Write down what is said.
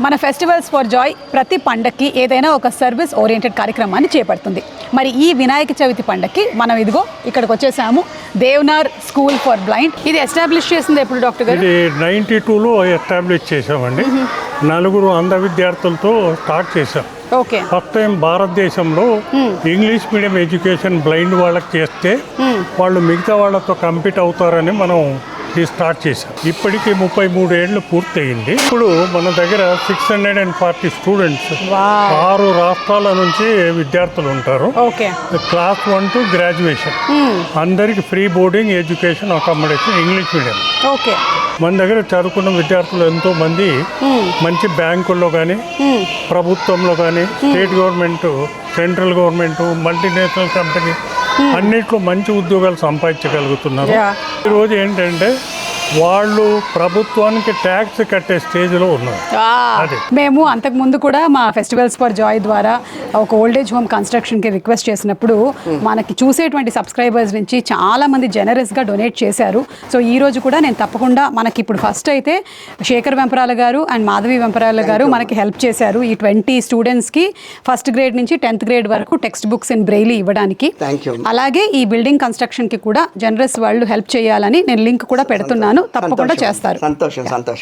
మన festivals for Joy ప్రతి పండక్కి ఏదైనా ఒక సర్వీస్ ఓరియంటెడ్ కార్యక్రమాన్ని చేపడుతుంది. మరి ఈ వినాయక చవితి పండక్కి మనం ఇదిగో ఇక్కడికి వచ్చేసాము. Devnar school for blind. ఇది ఎస్టాబ్లిష్ చేసింది ఎప్పుడు డాక్టర్ గారు? ఇది 92లో ఎస్టాబ్లిష్ చేసామండి. 4 అంధ విద్యార్థులతో స్టార్ట్ చేసాం. ఓకే. ఫస్ట్ టైం భారతదేశంలో ఇంగ్లీష్ మీడియం ఎడ్యుకేషన్ బ్లైండ్ వాళ్ళకి చేస్తే వాళ్ళు మిగతా వాళ్ళతో కంపీట్ అవుతారని మనం ఇది స్టార్ట్ చేసాం. ఇప్పటికి 33 ఏళ్ళు పూర్తయింది. ఇప్పుడు మన దగ్గర 640 స్టూడెంట్స్ 6 రాష్ట్రాల నుంచి విద్యార్థులు ఉంటారు. ఓకే. క్లాస్ 1 to గ్రాడ్యుయేషన్ అందరికి free boarding, education, accommodation English medium. Okay. మన దగ్గర చదువుకున్న విద్యార్థులు ఎంతో మంది మంచి బ్యాంకుల్లో కానీ, ప్రభుత్వంలో కానీ, state government, central government, multinational company అన్నిట్లో మంచి ఉద్యోగాలు సంపాదించగలుగుతున్నారు. ఈరోజు ఏంటంటే వాళ్ళు ప్రభుత్వానికి ట్యాక్స్ కట్టే స్టేజ్లో ఉన్నారు. మేము అంతకుముందు కూడా మా ఫెస్టివల్స్ ఫర్ జాయ్ ద్వారా ఒక ఓల్డేజ్ హోమ్ కన్స్ట్రక్షన్కి రిక్వెస్ట్ చేసినప్పుడు మనకి చూసేటువంటి సబ్స్క్రైబర్స్ నుంచి చాలామంది జనరస్గా డొనేట్ చేశారు. సో ఈ రోజు కూడా నేను తప్పకుండా మనకి ఇప్పుడు ఫస్ట్ అయితే శేఖర్ వెంపరాల గారు అండ్ మాధవి వెంపరాల గారు మనకి హెల్ప్ చేశారు. ఈ 20 స్టూడెంట్స్కి ఫస్ట్ గ్రేడ్ నుంచి 10th గ్రేడ్ వరకు టెక్స్ట్ బుక్స్ ఇన్ బ్రెయిలీ ఇవ్వడానికి. అలాగే ఈ బిల్డింగ్ కన్స్ట్రక్షన్కి కూడా జనరస్ వాళ్ళు హెల్ప్ చేయాలని నేను లింక్ కూడా పెడుతున్నాను. తప్పకుండా చేస్తారు. సంతోషం.